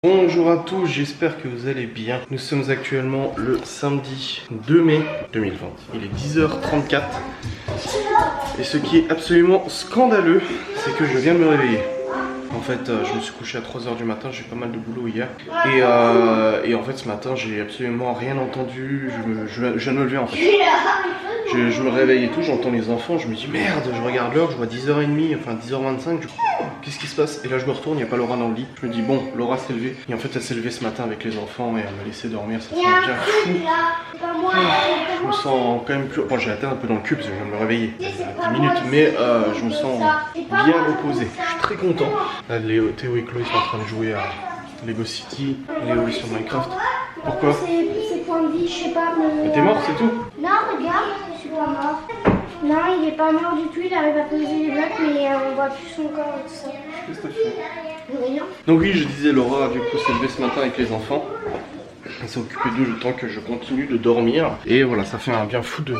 Bonjour à tous, j'espère que vous allez bien. Nous sommes actuellement le samedi 2 mai 2020. Il est 10h34. Et ce qui est absolument scandaleux, c'est que je viens de me réveiller. En fait, je me suis couché à 3h du matin, j'ai eu pas mal de boulot hier. Et en fait, ce matin, j'ai absolument rien entendu. Je viens de me lever en fait. Je me réveille et tout, j'entends les enfants, je me dis merde, je regarde l'heure, je vois 10h30, enfin 10h25, qu'est-ce qui se passe? Et là je me retourne, il n'y a pas Laura dans le lit. Je me dis bon, Laura s'est levée. Et en fait elle s'est levée ce matin avec les enfants et elle m'a laissé dormir, ça fait bien fou. Je me sens quand même plus... Bon, j'ai la tête un peu dans le cul parce que je viens de me réveiller il y a 10 minutes, mais je me sens bien reposé. Je suis très content. Là, Théo et Chloé sont en train de jouer à Lego City, Léo est sur Minecraft. Pourquoi? C'est point de vie, je sais pas. Mais t'es mort, c'est tout? Non, regarde, je suis pas mort. Non, il est pas mort du tout, il arrive à poser les blocs, mais on voit plus son corps et tout ça. Qu'est-ce que t'as fait? Rien. Donc oui, je disais, Laura du coup s'est levée ce matin avec les enfants. Elle s'est occupée d'eux le temps que je continue de dormir. Et voilà, ça fait un bien fou de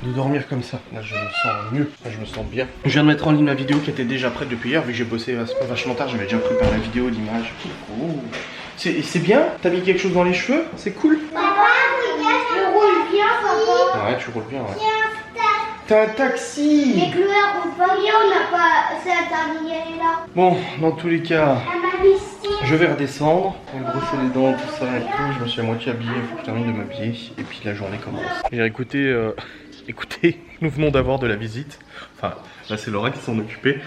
dormir comme ça. Là je me sens mieux, là je me sens bien. Je viens de mettre en ligne ma vidéo qui était déjà prête depuis hier, vu que j'ai bossé vachement tard, j'avais déjà préparé la vidéo, l'image. Oh. C'est bien? T'as mis quelque chose dans les cheveux? C'est cool? Papa, regarde, je roule bien, papa. Ouais, tu roules bien, ouais. T'as un taxi! Les couleurs roulent pas bien, on n'a pas... C'est interdit, elle est là. Bon, dans tous les cas, Elle m'a vesti. je vais redescendre, on va brosser les dents, tout ça et tout. Je me suis à moitié habillé, il faut que je termine de m'habiller. Et puis la journée commence. J'ai écouté, écoutez, nous venons d'avoir de la visite. Enfin, là c'est Laura qui s'en occupait.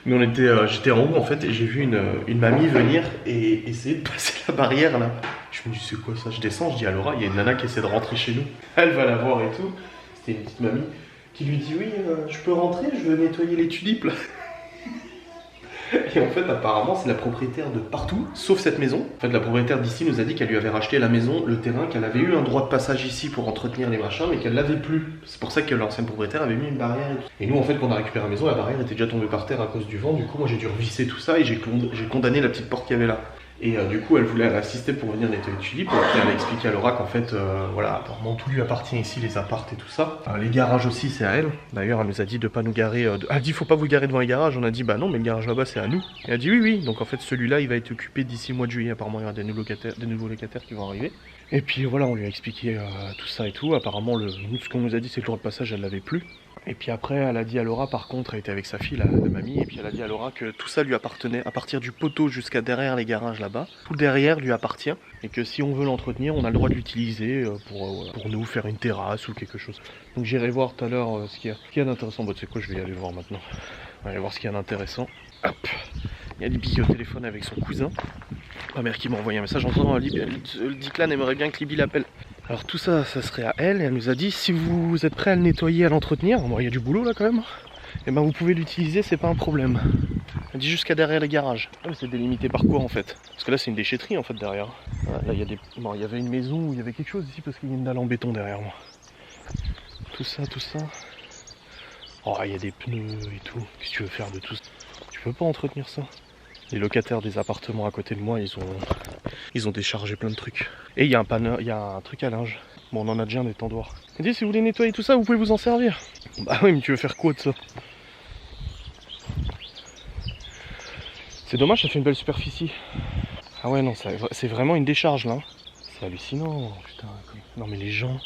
Mais j'étais en haut en fait et j'ai vu une mamie venir et essayer de passer la barrière là. Je me dis c'est quoi ça? Je descends, je dis à Laura, il y a une nana qui essaie de rentrer chez nous. Elle va la voir et tout. C'était une petite mamie qui lui dit oui, je peux rentrer, je veux nettoyer les tulipes là. Et en fait apparemment c'est la propriétaire de partout, sauf cette maison. En fait la propriétaire d'ici nous a dit qu'elle lui avait racheté la maison, le terrain, qu'elle avait eu un droit de passage ici pour entretenir les machins, mais qu'elle l'avait plus. C'est pour ça que l'ancienne propriétaire avait mis une barrière. Et nous en fait quand on a récupéré la maison, la barrière était déjà tombée par terre à cause du vent. Du coup moi j'ai dû revisser tout ça et j'ai condamné la petite porte qu'il y avait là. Et du coup elle voulait assister pour venir nettoyer les tulipes. Et puis elle a expliqué à Laura qu'en fait voilà, apparemment tout lui appartient ici, les apparts et tout ça. Les garages aussi c'est à elle. D'ailleurs elle nous a dit de pas nous garer. Elle a dit faut pas vous garer devant les garages. On a dit bah non mais le garage là-bas c'est à nous. Et elle a dit oui oui. Donc en fait celui-là il va être occupé d'ici le mois de juillet. Apparemment il y aura des nouveaux locataires qui vont arriver. Et puis voilà on lui a expliqué tout ça et tout. Apparemment ce qu'on nous a dit c'est que le droit de passage elle l'avait plus. Et puis après, elle a dit à Laura, par contre, elle était avec sa fille, la mamie, et puis elle a dit à Laura que tout ça lui appartenait à partir du poteau jusqu'à derrière les garages là-bas. Tout derrière lui appartient, et que si on veut l'entretenir, on a le droit de l'utiliser pour nous faire une terrasse ou quelque chose. Donc j'irai voir tout à l'heure ce qu'il y a d'intéressant. Bon, tu sais quoi, je vais y aller voir maintenant. On va aller voir ce qu'il y a d'intéressant. Hop, il y a Libby au téléphone avec son cousin. Ma mère qui m'a envoyé un message en disant Declan aimerait bien que Libby l'appelle. Alors tout ça, ça serait à elle, et elle nous a dit si vous êtes prêt à le nettoyer, à l'entretenir, bon il y a du boulot là quand même, et ben vous pouvez l'utiliser, c'est pas un problème. Elle dit jusqu'à derrière les garages. C'est délimité par quoi en fait? Parce que là c'est une déchetterie en fait derrière. Là il y a bon, il y avait une maison où il y avait quelque chose ici parce qu'il y a une dalle en béton derrière moi. Tout ça. Oh il y a des pneus et tout. Qu'est-ce que tu veux faire de tout ça? Tu peux pas entretenir ça? Les locataires des appartements à côté de moi, ils ont déchargé plein de trucs. Et il y a un truc à linge. Bon, on en a déjà un étendoir. Elle dit si vous voulez nettoyer tout ça, vous pouvez vous en servir. Bah oui, mais tu veux faire quoi de ça? C'est dommage, ça fait une belle superficie. Ah ouais, non, c'est vraiment une décharge là. C'est hallucinant, putain. Non mais les gens...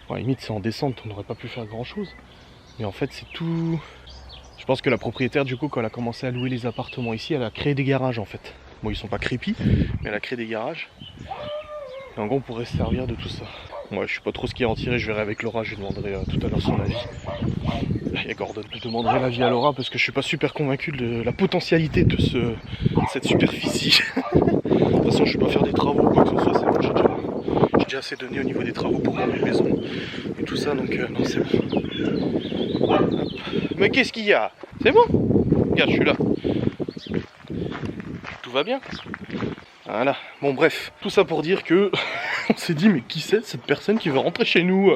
Bon, à la limite, c'est en descente, on n'aurait pas pu faire grand chose. Mais en fait, c'est tout... Je pense que la propriétaire, du coup, quand elle a commencé à louer les appartements ici, elle a créé des garages en fait. Bon, ils sont pas creepy, mais elle a créé des garages. Et en gros, on pourrait se servir de tout ça. Ouais, je sais pas trop ce qu'il y a à en tirer, je verrai avec Laura, je lui demanderai tout à l'heure son avis. Là, il y a Gordon, je demanderai l'avis à Laura parce que je suis pas super convaincu de la potentialité de cette superficie. De toute façon, je vais pas faire des travaux ou quoi que ce soit, c'est bon, j'ai déjà assez donné au niveau des travaux pour rendre une maison et tout ça, donc non, c'est bon. Hop. Mais qu'est-ce qu'il y a? C'est bon? Regarde, je suis là. Tout va bien? Voilà. Bon, bref. Tout ça pour dire que on s'est dit, mais qui c'est cette personne qui veut rentrer chez nous?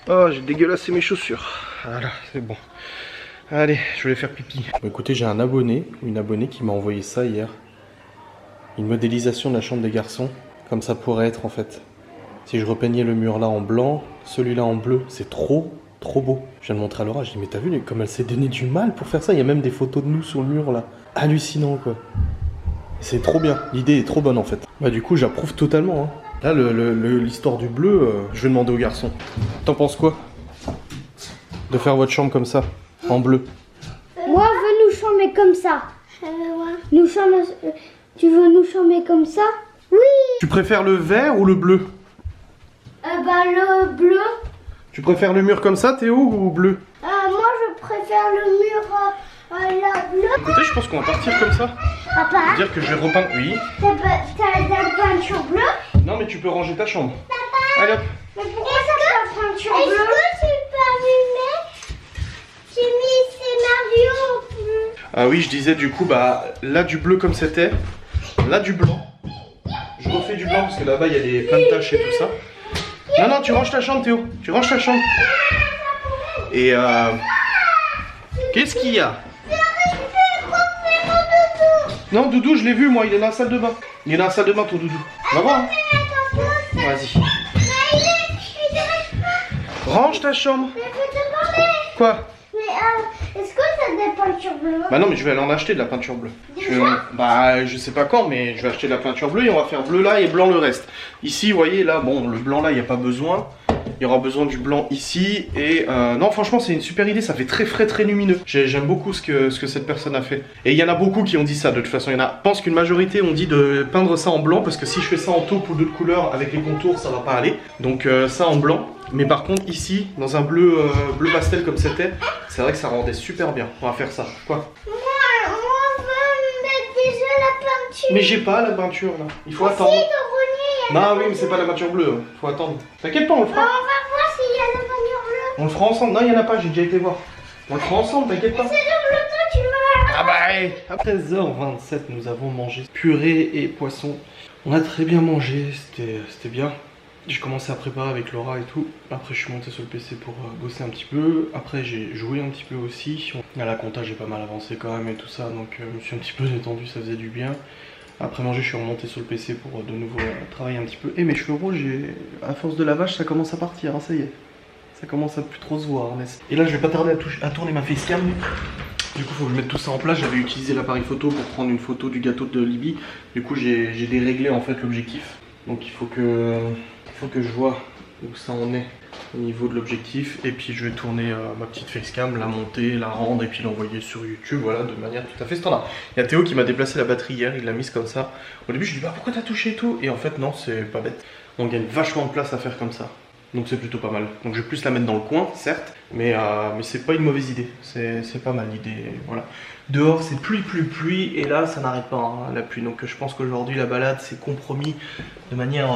Oh, j'ai dégueulassé mes chaussures. Voilà, c'est bon. Allez, je vais faire pipi. Bon, écoutez, j'ai un abonné ou une abonnée qui m'a envoyé ça hier. Une modélisation de la chambre des garçons. Comme ça pourrait être en fait. Si je repeignais le mur là en blanc, celui-là en bleu, c'est trop. Trop beau. Je viens de montrer à Laura, je dis mais t'as vu comme elle s'est donné du mal pour faire ça. Il y a même des photos de nous sur le mur là. Hallucinant quoi. C'est trop bien, l'idée est trop bonne en fait. Bah du coup j'approuve totalement. Hein. Là l'histoire du bleu, je vais demander aux garçons. T'en penses quoi? De faire votre chambre comme ça, en bleu. Moi je veux nous chamber comme ça. Nous chamber... Tu veux nous chamber comme ça? Oui. Tu préfères le vert ou le bleu? Bah le bleu. Tu préfères le mur comme ça Théo ou bleu? Moi je préfère le mur la bleu. Écoutez, je pense qu'on va partir comme ça. Papa, Dire que je vais repeindre. Oui. t'as de la peinture bleue? Non mais tu peux ranger ta chambre. Allez hop. Mais pourquoi ça fait peinture bleue? Est-ce que tu peux allumer? J'ai mis scénario bleu. Ah oui, je disais du coup, bah là du bleu comme c'était, là du blanc. Je refais du blanc parce que là-bas il y a des plein de taches et tout ça. Non, non, tu ranges ta chambre Théo, tu ranges ta chambre. Et qu'est-ce qu'il y a? Non, Doudou, je l'ai vu moi, il est dans la salle de bain. Il est dans la salle de bain ton Doudou. Va voir. Hein. Vas-y. Range ta chambre. Quoi? Mais est-ce que t'as des peintures bleues? Bah non mais je vais aller en acheter de la peinture bleue. Bah je sais pas quand mais je vais acheter de la peinture bleue et on va faire bleu là et blanc le reste. Ici vous voyez là, bon le blanc là il n'y a pas besoin. Il y aura besoin du blanc ici et non franchement c'est une super idée, ça fait très frais, très lumineux. J'aime beaucoup ce que cette personne a fait. Et il y en a beaucoup qui ont dit ça de toute façon. Il y en a, je pense qu'une majorité ont dit de peindre ça en blanc parce que si je fais ça en taupe ou d'autres couleurs avec les contours ça va pas aller. Donc ça en blanc. Mais par contre ici, dans un bleu, bleu pastel comme c'était, c'est vrai que ça rendait super bien. On va faire ça. Quoi? Moi je veux mettre déjà la peinture. Mais j'ai pas la peinture là. Il faut attendre. Non oui mais c'est pas la peinture bleue. Il faut attendre. T'inquiète pas on le fera. On va voir s'il y a la peinture bleue. On le fera ensemble. Non il y en a pas, j'ai déjà été voir. On le fera ensemble, t'inquiète pas. C'est dans le temps tu vas. Ah bah hey. À 13h27 nous avons mangé purée et poisson. On a très bien mangé, c'était bien. J'ai commencé à préparer avec Laura et tout. Après je suis monté sur le PC pour bosser un petit peu. Après j'ai joué un petit peu aussi. À la compta j'ai pas mal avancé quand même et tout ça. Donc je me suis un petit peu détendu, ça faisait du bien. Après manger je suis remonté sur le PC pour de nouveau travailler un petit peu. Et mes cheveux rouges, à force de lavage ça commence à partir, hein, ça y est. Ça commence à plus trop se voir. Et là je vais pas tarder à tourner ma facecam. Du coup faut que je mette tout ça en place. J'avais utilisé l'appareil photo pour prendre une photo du gâteau de Libye. Du coup j'ai déréglé en fait l'objectif. Donc il faut que je vois où ça en est au niveau de l'objectif. Et puis je vais tourner ma petite facecam, la monter, la rendre et puis l'envoyer sur YouTube, voilà, de manière tout à fait standard. Il y a Théo qui m'a déplacé la batterie hier, il l'a mise comme ça. Au début je lui dis bah pourquoi t'as touché et tout? Et en fait non, c'est pas bête. On gagne vachement de place à faire comme ça. Donc c'est plutôt pas mal. Donc je vais plus la mettre dans le coin, certes, mais c'est pas une mauvaise idée. C'est pas mal l'idée, voilà. Dehors c'est pluie, et là ça n'arrête pas hein, la pluie. Donc je pense qu'aujourd'hui la balade c'est compromis de manière,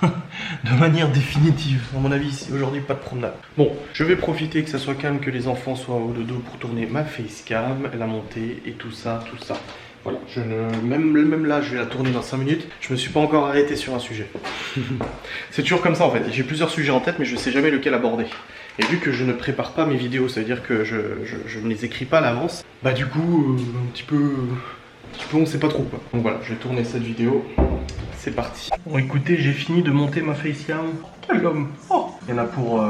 de manière définitive. À mon avis, aujourd'hui pas de promenade. Bon, je vais profiter que ça soit calme, que les enfants soient au dodo pour tourner ma facecam, la montée et tout ça, tout ça. Voilà, même là, je vais la tourner dans 5 minutes. Je me suis pas encore arrêté sur un sujet. C'est toujours comme ça en fait. J'ai plusieurs sujets en tête, mais je sais jamais lequel aborder. Et vu que je ne prépare pas mes vidéos, ça veut dire que je ne les écris pas à l'avance. Bah du coup, un petit peu, on sait pas trop quoi. Donc voilà, je vais tourner cette vidéo. C'est parti. Bon écoutez, j'ai fini de monter ma facecam. Quel homme! Oh, il y en a pour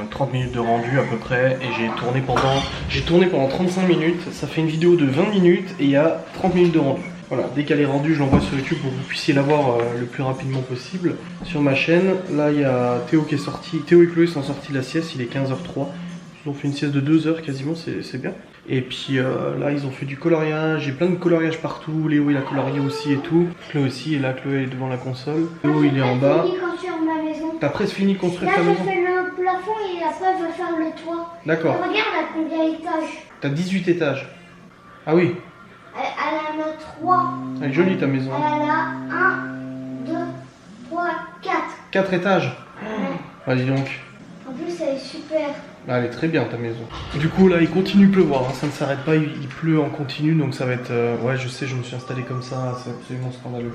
30 minutes de rendu à peu près. Et j'ai tourné pendant 35 minutes. Ça fait une vidéo de 20 minutes et il y a 30 minutes de rendu. Voilà, dès qu'elle est rendue, je l'envoie sur YouTube pour que vous puissiez la voir le plus rapidement possible sur ma chaîne. Là, il y a Théo qui est sorti. Théo et Chloé sont sortis de la sieste, il est 15h03. Ils ont fait une sieste de 2 heures quasiment, c'est bien. Et puis là, ils ont fait du coloriage. J'ai plein de coloriage partout. Léo, il a colorié aussi et tout. Chloé aussi, et là, Chloé est devant la console. Léo, il est en bas. T'as presque fini de construire ta maison? Là, j'ai fait le plafond et après, je vais faire le toit. D'accord. Regarde à combien d'étages. T'as 18 étages. Ah oui. Elle en a 3. Elle est jolie ta maison. Elle en a 1, 2, 3, 4. 4 étages. Ah, dis donc. En plus, elle est super. Ah, elle est très bien ta maison. Du coup là il continue de pleuvoir, hein. Ça ne s'arrête pas, il pleut en continu donc ça va être... ouais je sais, je me suis installé comme ça, c'est absolument scandaleux.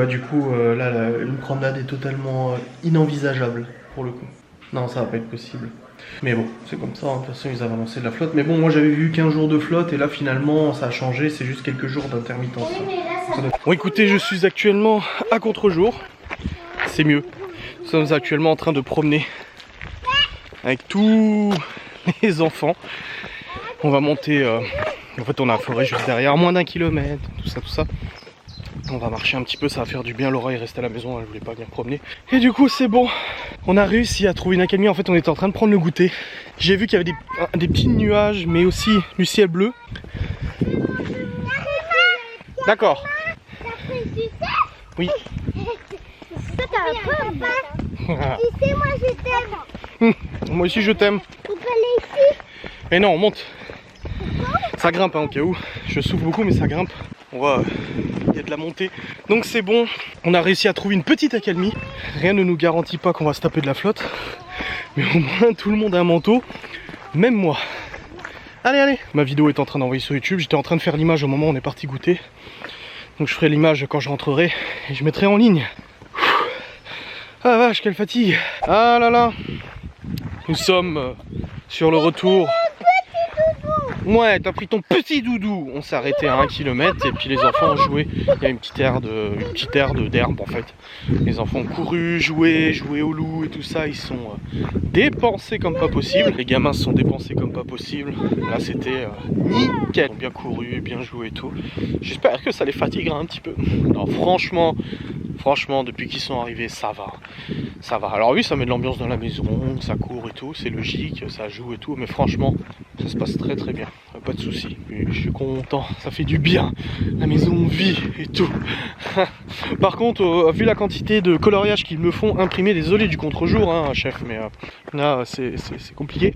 Du coup là une promenade est totalement inenvisageable pour le coup. Non ça va pas être possible. Mais bon c'est comme ça, hein. De toute façon ils avaient annoncé de la flotte. Mais bon moi j'avais vu 15 jours de flotte et là finalement ça a changé, c'est juste quelques jours d'intermittence. Oui, mais là, ça... Bon écoutez, je suis actuellement à contre-jour. C'est mieux. Nous sommes actuellement en train de promener avec tous les enfants. On va monter, en fait on a la forêt juste derrière, moins d'1 kilomètre, tout ça. On va marcher un petit peu, ça va faire du bien. Laura est restée à la maison, elle voulait pas venir promener. Et du coup c'est bon, on a réussi à trouver une accalmie. En fait on était en train de prendre le goûter. J'ai vu qu'il y avait des petits nuages, mais aussi du ciel bleu. D'accord. Oui. Ça t'as peur, papa. Tu sais, moi je t'aime. Moi aussi je t'aime. On peut aller ici. Et non, on monte. Ça grimpe hein, au cas où. Je souffle beaucoup mais ça grimpe. On va... Il y a de la montée. Donc c'est bon. On a réussi à trouver une petite accalmie. Rien ne nous garantit pas qu'on va se taper de la flotte. Mais au moins tout le monde a un manteau. Même moi. Allez, allez. Ma vidéo est en train d'envoyer sur YouTube. J'étais en train de faire l'image au moment où on est parti goûter. Donc je ferai l'image quand je rentrerai. Et je mettrai en ligne. Ah vache, quelle fatigue. Ah là là. Nous sommes sur le retour. Ouais, t'as pris ton petit doudou. On s'est arrêté à 1 kilomètre et puis les enfants ont joué. Il y a une petite aire d'herbe en fait. Les enfants ont couru, joué au loup et tout ça. Ils sont dépensés comme pas possible. Les gamins se sont dépensés comme pas possible. Là c'était nickel. Ils ont bien couru, bien joué et tout. J'espère que ça les fatiguera un petit peu. Non, franchement, depuis qu'ils sont arrivés, ça va. Ça va. Alors oui, ça met de l'ambiance dans la maison, ça court et tout, c'est logique, ça joue et tout, mais franchement, ça se passe très très bien. Pas de soucis. Je suis content, ça fait du bien. La maison vit et tout. Par contre, vu la quantité de coloriage qu'ils me font imprimer, désolé du contre-jour, hein, chef, mais là c'est compliqué.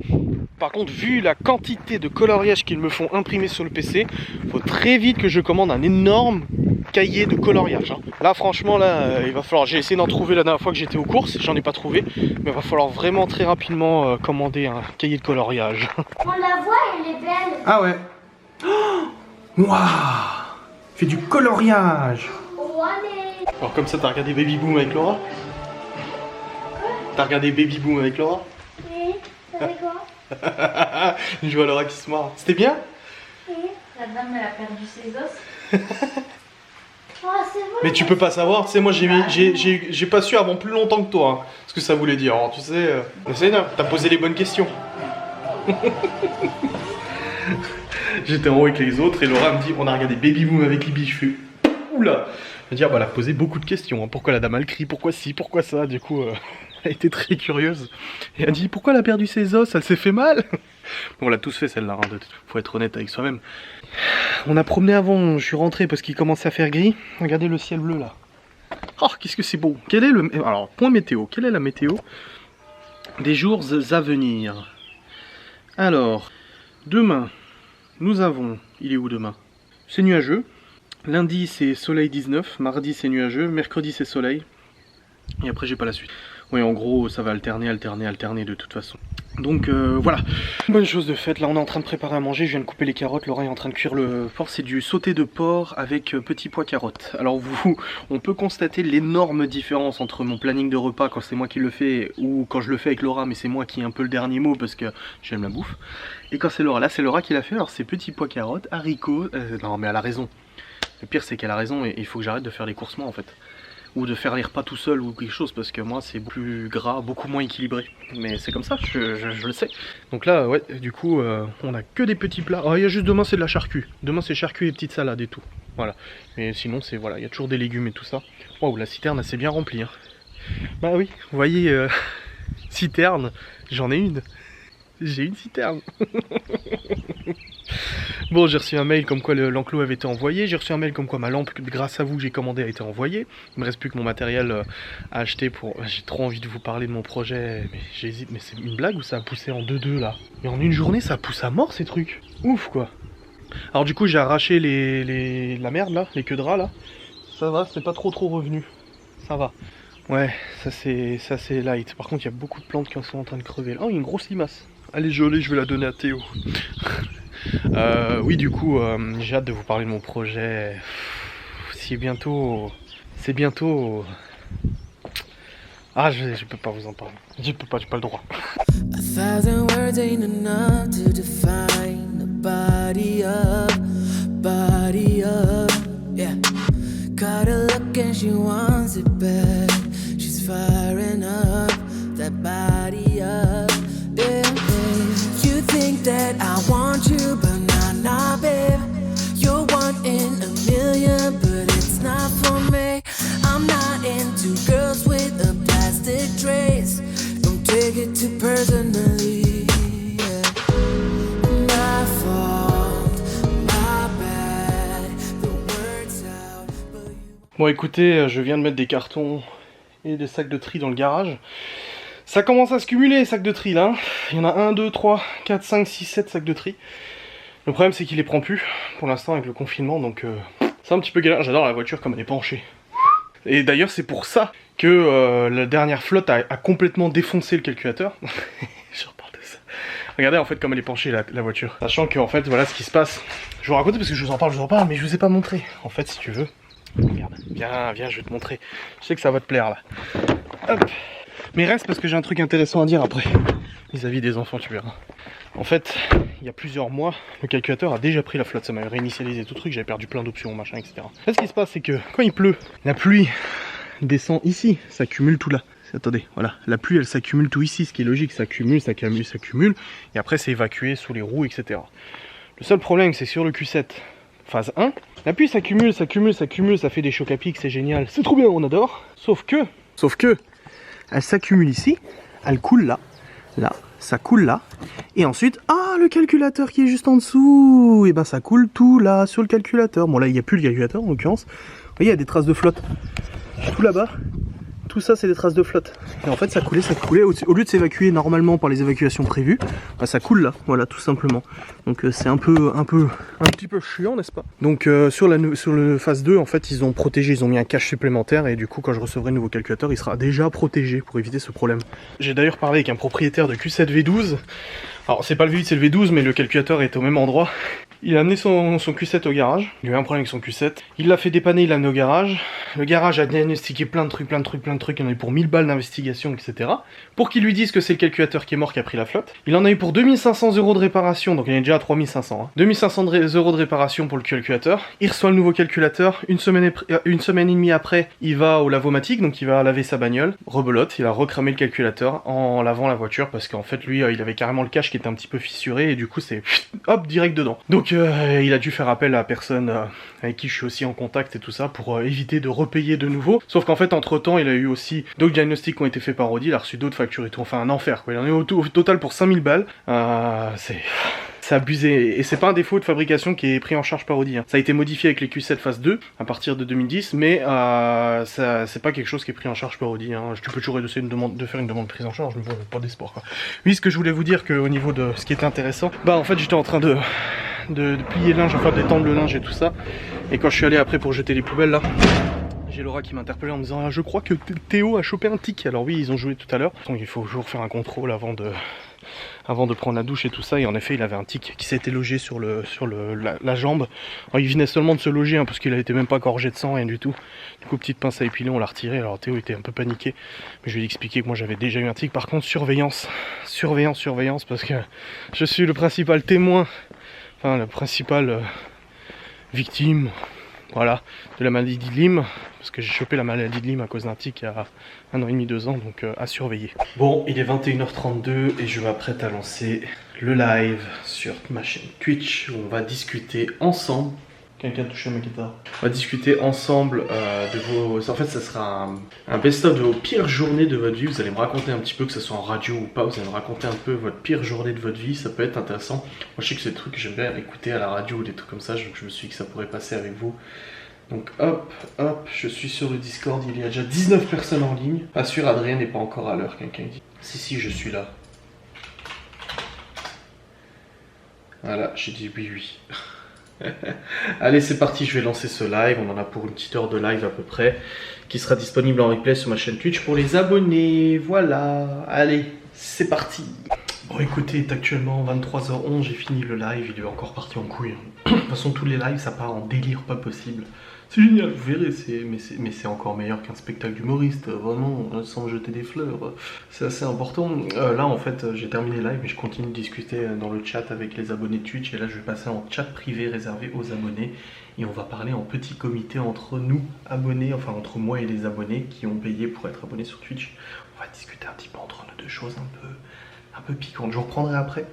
Par contre, vu la quantité de coloriage qu'ils me font imprimer sur le PC, faut très vite que je commande un énorme cahier de coloriage. Hein. Là, franchement, là, il va falloir. J'ai essayé d'en trouver la dernière fois que j'étais aux courses, j'en ai pas trouvé, mais il va falloir vraiment très rapidement commander un cahier de coloriage. On la voit, elle est belle. Ah ouais. Waouh, fait du coloriage. Oh, allez. Alors comme ça, t'as regardé Baby Boom avec Laura? T'as regardé Baby Boom avec Laura? Oui, ça fait quoi? Je vois Laura qui se marre. C'était bien? Oui. La dame, elle a perdu ses os. Oh, c'est bon. Mais tu peux pas savoir, tu sais, moi j'ai pas su avant plus longtemps que toi hein, ce que ça voulait dire. Alors, tu sais, t'as posé les bonnes questions. J'étais en haut avec les autres et Laura me dit on a regardé Baby Boom avec Libby. Je fais oula. Je veux dire, bah, elle a posé beaucoup de questions. Hein. Pourquoi la dame elle crie? Pourquoi ci? Pourquoi ça? Du coup, elle a été très curieuse. Et elle a dit pourquoi elle a perdu ses os? Elle s'est fait mal? On l'a tous fait celle-là. Hein. Faut être honnête avec soi-même. On a promené avant. Je suis rentré parce qu'il commençait à faire gris. Regardez le ciel bleu là. Oh, qu'est-ce que c'est beau. Quel est le... Alors, point météo. Quelle est la météo des jours à venir? Alors, demain, nous avons... Il est où demain? C'est nuageux. Lundi, c'est soleil 19. Mardi, c'est nuageux. Mercredi, c'est soleil. Et après, j'ai pas la suite. Oui, en gros, ça va alterner de toute façon. Donc voilà, bonne chose de faite. Là, on est en train de préparer à manger. Je viens de couper les carottes. Laura est en train de cuire le porc. C'est du sauté de porc avec petits pois carottes. Alors on peut constater l'énorme différence entre mon planning de repas quand c'est moi qui le fais ou quand je le fais avec Laura, mais c'est moi qui ai un peu le dernier mot parce que j'aime la bouffe. Et quand c'est Laura, là c'est Laura qui l'a fait. Alors c'est petits pois carottes, haricots. Non mais elle a raison. Le pire c'est qu'elle a raison et il faut que j'arrête de faire les courses moi en fait. Ou de faire les repas tout seul ou quelque chose parce que moi c'est plus gras, beaucoup moins équilibré. Mais c'est comme ça, je le sais. Donc là, ouais, du coup, on a que des petits plats. Oh, il y a juste demain c'est de la charcuterie. Demain c'est charcuterie et petites salades et tout. Voilà. Mais sinon c'est, voilà, il y a toujours des légumes et tout ça. Waouh, la citerne elle s'est bien remplie. Hein. Bah oui, vous voyez, citerne, j'en ai une. J'ai une citerne. Bon, j'ai reçu un mail comme quoi l'enclos avait été envoyé. J'ai reçu un mail comme quoi ma lampe, grâce à vous, j'ai commandé, a été envoyée. Il me reste plus que mon matériel à acheter pour... J'ai trop envie de vous parler de mon projet, mais j'hésite. Mais c'est une blague ou ça a poussé en 2-2 là? Mais en une journée, ça pousse à mort ces trucs. Ouf quoi. Alors du coup, j'ai arraché la merde là, les queues de rats là. Ça va, c'est pas trop revenu. Ça va. Ouais, ça c'est light. Par contre, il y a beaucoup de plantes qui sont en train de crever. Oh, il y a une grosse limace. Elle est jolie, je vais la donner à Théo. Oui, du coup, j'ai hâte de vous parler de mon projet. C'est bientôt... Ah, je peux pas vous en parler. J'ai pas le droit. A thousand words ain't enough to define the body up, yeah. Got a look and she wants it back. She's firing up that body up. Bon écoutez, je viens de mettre des cartons et des sacs de tri dans le garage. Ça commence à se cumuler les sacs de tri là. Il y en a 1, 2, 3, 4, 5, 6, 7 sacs de tri. Le problème c'est qu'il les prend plus pour l'instant avec le confinement, donc c'est un petit peu galère. J'adore la voiture comme elle est penchée. Et d'ailleurs c'est pour ça que la dernière flotte a complètement défoncé le calculateur. Je reparle de ça. Regardez en fait comme elle est penchée la voiture. Sachant que en fait voilà ce qui se passe. Je vais vous raconter parce que je vous en parle, mais je vous ai pas montré. En fait si tu veux, regarde, viens je vais te montrer. Je sais que ça va te plaire là. Hop. Mais reste parce que j'ai un truc intéressant à dire après. Vis-à-vis des enfants tu verras. En fait, il y a plusieurs mois, le calculateur a déjà pris la flotte, ça m'a réinitialisé tout le truc, j'avais perdu plein d'options, machin, etc. En fait, ce qui se passe, c'est que quand il pleut, la pluie descend ici, s'accumule tout là. Attendez, voilà, la pluie elle s'accumule tout ici, ce qui est logique, s'accumule, et après c'est évacué sous les roues, etc. Le seul problème, c'est sur le Q7 phase 1, la pluie s'accumule, ça fait des chocs à pic, c'est génial, c'est trop bien, on adore. Sauf que, elle s'accumule ici, elle coule là, ça coule là, et ensuite, le calculateur qui est juste en dessous, et ben ça coule tout là sur le calculateur. Bon là il n'y a plus le calculateur en l'occurrence, vous voyez il y a des traces de flotte, tout là-bas, tout ça c'est des traces de flotte. Et en fait ça coulait, au lieu de s'évacuer normalement par les évacuations prévues, bah, ça coule là, voilà tout simplement. Donc c'est un petit peu chiant n'est-ce pas. Donc sur le phase 2 en fait ils ont protégé, ils ont mis un cache supplémentaire et du coup quand je recevrai le nouveau calculateur il sera déjà protégé pour éviter ce problème. J'ai d'ailleurs parlé avec un propriétaire de Q7 V12. Alors c'est pas le V8 c'est le V12 mais le calculateur est au même endroit. Il a amené son Q7 au garage, il a eu un problème avec son Q7, il l'a fait dépanner, il l'a amené au garage, le garage a diagnostiqué plein de trucs, il y en a eu pour 1000 balles d'investigation, etc. Pour qu'ils lui disent que c'est le calculateur qui est mort qui a pris la flotte. Il en a eu pour 2500 € de réparation, donc il est déjà à 3500. 2500 € de réparation pour le calculateur, il reçoit le nouveau calculateur, une semaine et demie après, il va au lavomatique, donc il va laver sa bagnole, rebelote, il a recramé le calculateur en lavant la voiture, parce qu'en fait lui, il avait carrément le cache qui était un petit peu fissuré, et du coup c'est hop, direct dedans. Donc il a dû faire appel à la personne avec qui je suis aussi en contact et tout ça pour éviter de repayer de nouveau. Sauf qu'en fait entre temps il a eu aussi d'autres diagnostics qui ont été faits par Audi, il a reçu d'autres factures et tout, enfin un enfer quoi. Il en a eu au total pour 5000 balles. C'est abusé et c'est pas un défaut de fabrication qui est pris en charge par Audi. Ça a été modifié avec les Q7 phase 2 à partir de 2010 mais c'est pas quelque chose qui est pris en charge par Audi. Tu peux toujours essayer de faire une demande de prise en charge mais bon, pas d'espoir quoi. Oui, ce que je voulais vous dire qu'au niveau de ce qui était intéressant, bah en fait j'étais en train de plier le linge, enfin d'étendre le linge et tout ça. Et quand je suis allé après pour jeter les poubelles là, j'ai Laura qui m'a interpellé en me disant je crois que Théo a chopé un tic. Alors oui ils ont joué tout à l'heure, donc il faut toujours faire un contrôle avant de prendre la douche et tout ça, et en effet il avait un tic qui s'était logé sur la jambe. Alors, il venait seulement de se loger parce qu'il n'était même pas gorgé de sang, rien du tout. Du coup petite pince à épiler, on l'a retiré. Alors Théo était un peu paniqué, mais je lui ai expliqué que moi j'avais déjà eu un tic. Par contre surveillance parce que je suis le principal témoin, enfin la principale victime, voilà, de la maladie de Lyme, parce que j'ai chopé la maladie de Lyme à cause d'un tic il y a 1 an et demi, 2 ans, donc à surveiller. Bon, il est 21h32 et je m'apprête à lancer le live sur ma chaîne Twitch où on va discuter ensemble. Quelqu'un a touché ma guitare. On va discuter ensemble de vos... En fait, ça sera un best-of de vos pires journées de votre vie. Vous allez me raconter un petit peu, que ce soit en radio ou pas, vous allez me raconter un peu votre pire journée de votre vie. Ça peut être intéressant. Moi, je sais que c'est des trucs que j'aime bien écouter à la radio ou des trucs comme ça. Donc, je me suis dit que ça pourrait passer avec vous. Donc, hop, je suis sur le Discord. Il y a déjà 19 personnes en ligne. Pas sûr, Adrien n'est pas encore à l'heure. Quelqu'un dit. Si, je suis là. Voilà, j'ai dit oui. Allez c'est parti, je vais lancer ce live, on en a pour une petite heure de live à peu près, qui sera disponible en replay sur ma chaîne Twitch pour les abonnés, voilà, allez, c'est parti. Bon écoutez, il est actuellement 23h11, j'ai fini le live, il est encore parti en couille. De toute façon tous les lives ça part en délire pas possible. C'est génial, vous verrez, mais c'est encore meilleur qu'un spectacle d'humoriste, vraiment, sans me jeter des fleurs, c'est assez important. Là en fait j'ai terminé le live, mais je continue de discuter dans le chat avec les abonnés de Twitch, et là je vais passer en chat privé réservé aux abonnés, et on va parler en petit comité entre nous, abonnés, enfin entre moi et les abonnés qui ont payé pour être abonnés sur Twitch. On va discuter un petit peu entre nous deux choses un peu piquante. Je vous reprendrai après,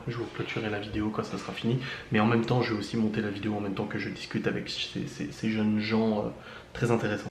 je vous clôturerai la vidéo quand ça sera fini, mais en même temps je vais aussi monter la vidéo en même temps que je discute avec ces jeunes gens très intéressants.